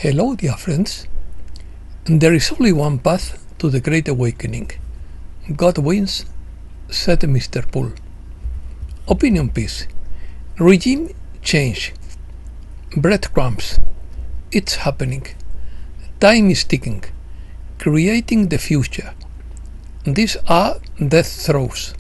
Hello, dear friends. There is only one path to the Great Awakening. God wins, said Mr. Poole. Opinion piece. Regime change. Breadcrumbs. It's happening. Time is ticking. Creating the future. These are the throes.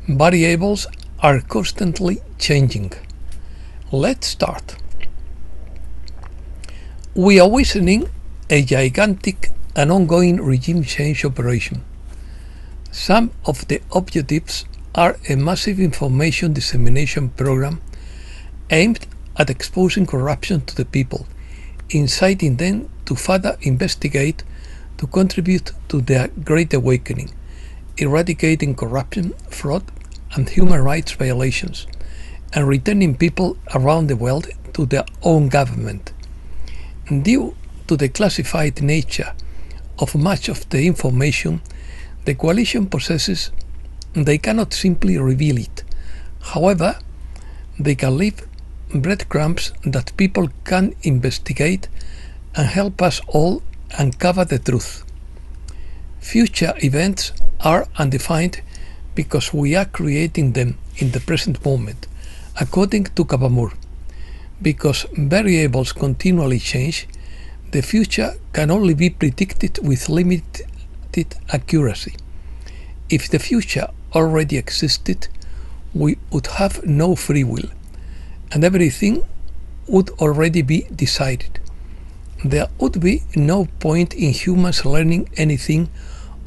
Variables are constantly changing. Let's start. We are witnessing a gigantic and ongoing regime change operation. Some of the objectives are a massive information dissemination program aimed at exposing corruption to the people, inciting them to further investigate to contribute to their Great Awakening, eradicating corruption, fraud, and human rights violations, and returning people around the world to their own government. Due to the classified nature of much of the information the coalition possesses, they cannot simply reveal it. However, they can leave breadcrumbs that people can investigate and help us all uncover the truth. Future events are undefined because we are creating them in the present moment, according to Kabamur. Because variables continually change, the future can only be predicted with limited accuracy. If the future already existed, we would have no free will, and everything would already be decided. There would be no point in humans learning anything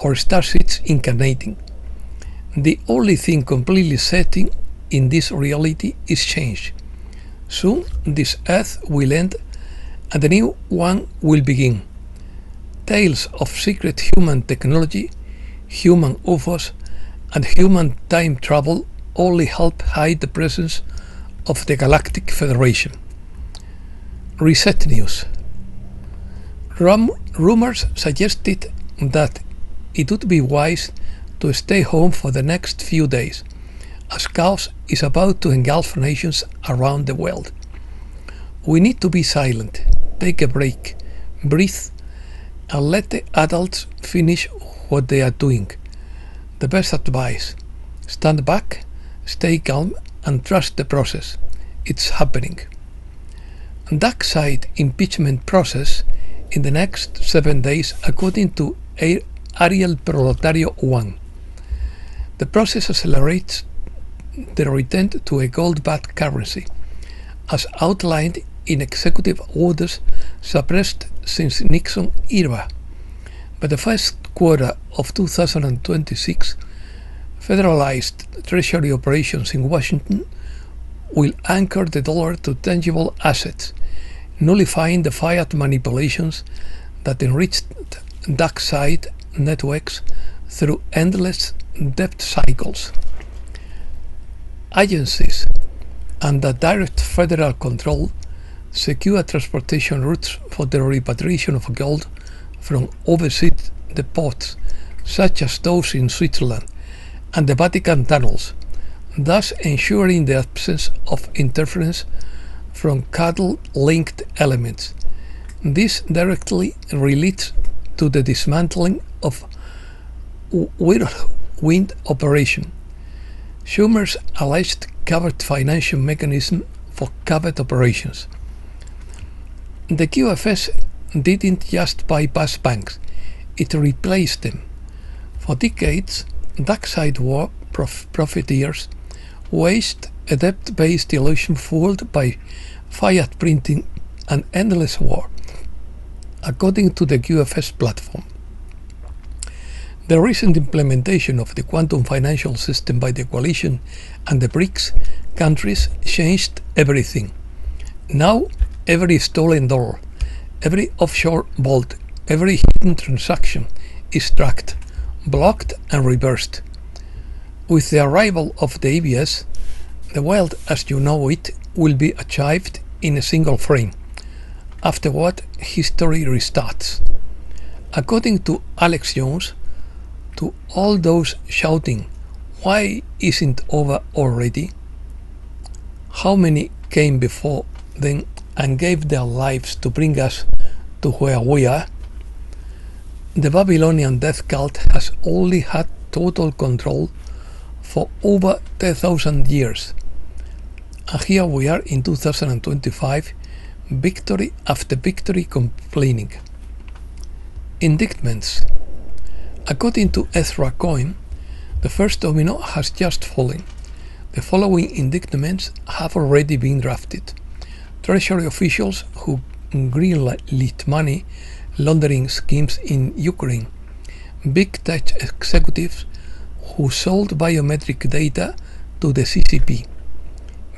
or starseeds incarnating. The only thing completely setting in this reality is change. Soon this earth will end and a new one will begin. Tales of secret human technology, human UFOs, and human time travel only help hide the presence of the Galactic Federation. Reset news. Rumors suggested that it would be wise to stay home for the next few days, as chaos is about to engulf nations around the world. We need to be silent, take a break, breathe, and let the adults finish what they are doing. The best advice: stand back, stay calm, and trust the process. It's happening. Dark side impeachment process in the next 7 days, according to Ariel Proletario 1. The process accelerates the return to a gold-backed currency, as outlined in executive orders suppressed since Nixon era. By the first quarter of 2026, federalized Treasury operations in Washington will anchor the dollar to tangible assets, nullifying the fiat manipulations that enriched dark side networks through endless debt cycles. Agencies under direct federal control secure transportation routes for the repatriation of gold from overseas depots, such as those in Switzerland and the Vatican tunnels, thus ensuring the absence of interference from cattle-linked elements. This directly relates to the dismantling of whirlwind operation, Schumer's alleged covert financial mechanism for covert operations. The QFS didn't just bypass banks, it replaced them. For decades, dark-side war profiteers waged a debt-based illusion fueled by fiat printing and endless war, according to the QFS platform. The recent implementation of the quantum financial system by the coalition and the BRICS countries changed everything. Now, every stolen dollar, every offshore vault, every hidden transaction is tracked, blocked, and reversed. With the arrival of the ABS, the world as you know it will be achieved in a single frame. Afterward, history restarts. According to Alex Jones, to all those shouting, "Why isn't over already?" How many came before then and gave their lives to bring us to where we are, the Babylonian death cult has only had total control for over 10,000 years. And here we are in 2025, victory after victory complaining. Indictments. According to Ezra Cohen, the first domino has just fallen. The following indictments have already been drafted. Treasury officials who greenlit money laundering schemes in Ukraine. Big tech executives who sold biometric data to the CCP.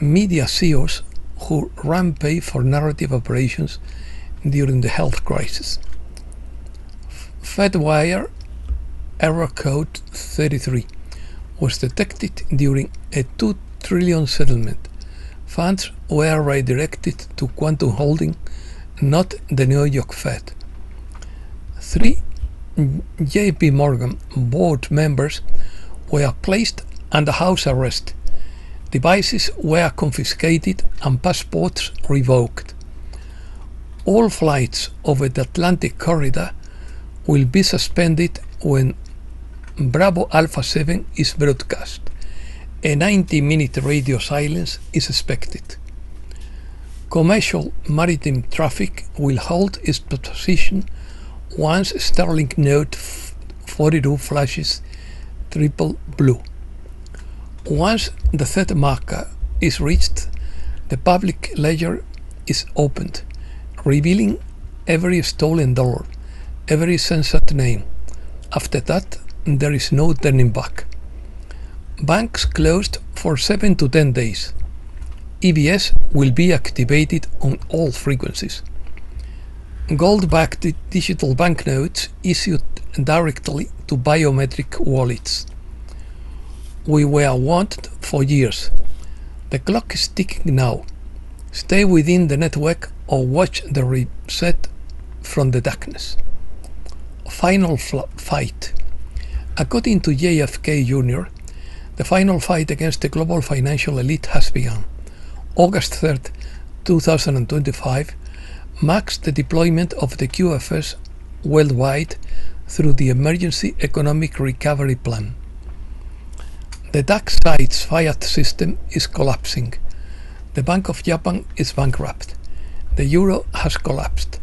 Media CEOs who ran pay for narrative operations during the health crisis. Fedwire error code 33 was detected during a 2 trillion settlement. Funds were redirected to Quantum Holding, not the New York Fed. 3 JP Morgan board members were placed under house arrest. Devices were confiscated and passports revoked. All flights over the Atlantic corridor will be suspended when Bravo Alpha 7 is broadcast. A 90-minute radio silence is expected. Commercial maritime traffic will hold its position once Sterling Note 42 flashes triple blue. Once the third marker is reached, the public ledger is opened, revealing every stolen dollar, every censored name. After that, there is no turning back. Banks closed for 7 to 10 days. EBS will be activated on all frequencies. Gold-backed digital banknotes issued directly to biometric wallets. We were warned for years. The clock is ticking now. Stay within the network or watch the reset from the darkness. Final fight. According to JFK Jr., the final fight against the global financial elite has begun. August 3rd, 2025 marks the deployment of the QFS worldwide through the Emergency Economic Recovery Plan. The dark side's fiat system is collapsing. The Bank of Japan is bankrupt. The euro has collapsed.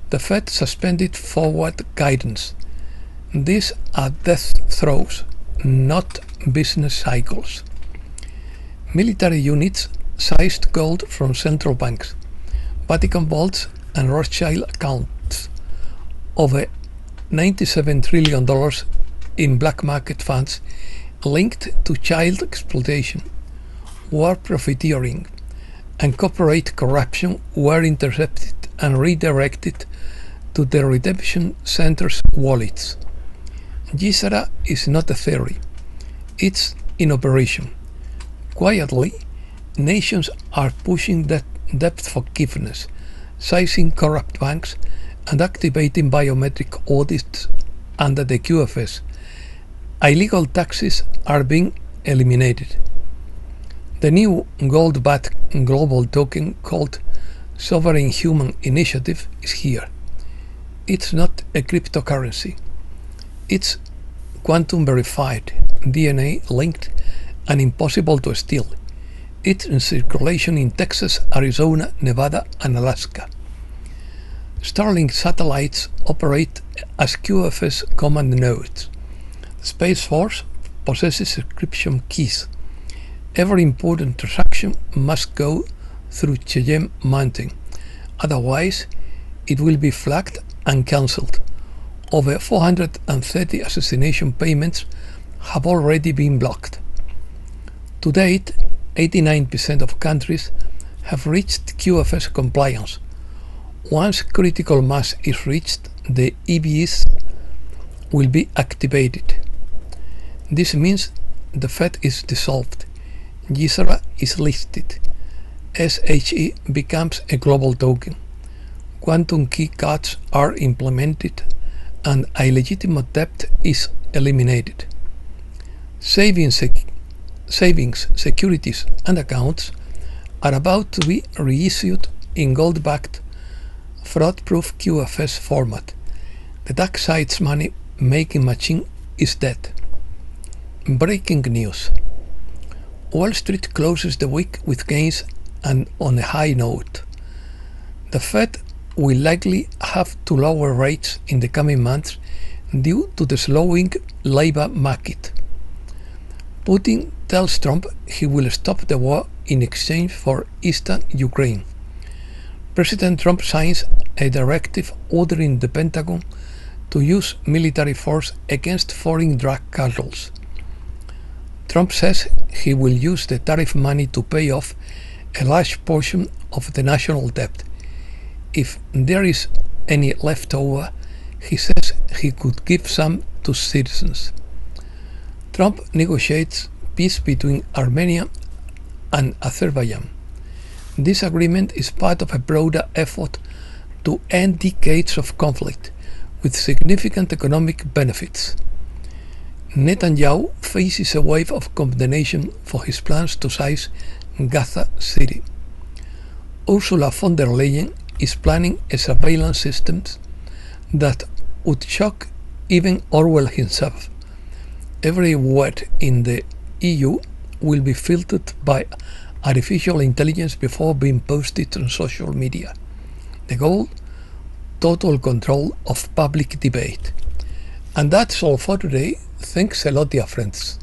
The Fed suspended forward guidance. These are death throes, not business cycles. Military units seized gold from central banks, Vatican vaults and Rothschild accounts, over $97 trillion in black market funds linked to child exploitation, war profiteering, and corporate corruption were intercepted and redirected to the redemption center's wallets. GISRA is not a theory, it's in operation. Quietly, nations are pushing debt forgiveness, seizing corrupt banks, and activating biometric audits under the QFS. Illegal taxes are being eliminated. The new gold-backed global token called Sovereign Human Initiative is here. It's not a cryptocurrency. It's quantum verified, DNA linked, and impossible to steal. It's in circulation in Texas, Arizona, Nevada, and Alaska. Starlink satellites operate as QFS command nodes. The Space Force possesses encryption keys. Every important transaction must go through Cheyenne Mountain, otherwise it will be flagged and cancelled. Over 430 assassination payments have already been blocked. To date, 89% of countries have reached QFS compliance. Once critical mass is reached, the EBS will be activated. This means the Fed is dissolved, GISRA is listed, SHE becomes a global token, quantum key cards are implemented, and illegitimate debt is eliminated. Savings, securities, and accounts are about to be reissued in gold-backed fraud-proof QFS format. The dark side's money-making machine is dead. Breaking news. Wall Street closes the week with gains and on a high note. The Fed will likely have to lower rates in the coming months due to the slowing labor market. Putin tells Trump he will stop the war in exchange for eastern Ukraine. President Trump signs a directive ordering the Pentagon to use military force against foreign drug cartels. Trump says he will use the tariff money to pay off a large portion of the national debt. If there is any left over, he says he could give some to citizens. Trump negotiates peace between Armenia and Azerbaijan. This agreement is part of a broader effort to end decades of conflict with significant economic benefits. Netanyahu faces a wave of condemnation for his plans to seize Gaza City. Ursula von der Leyen is planning a surveillance system that would shock even Orwell himself. Every word in the EU will be filtered by artificial intelligence before being posted on social media. The goal? Total control of public debate. And that's all for today. Thanks a lot, dear friends.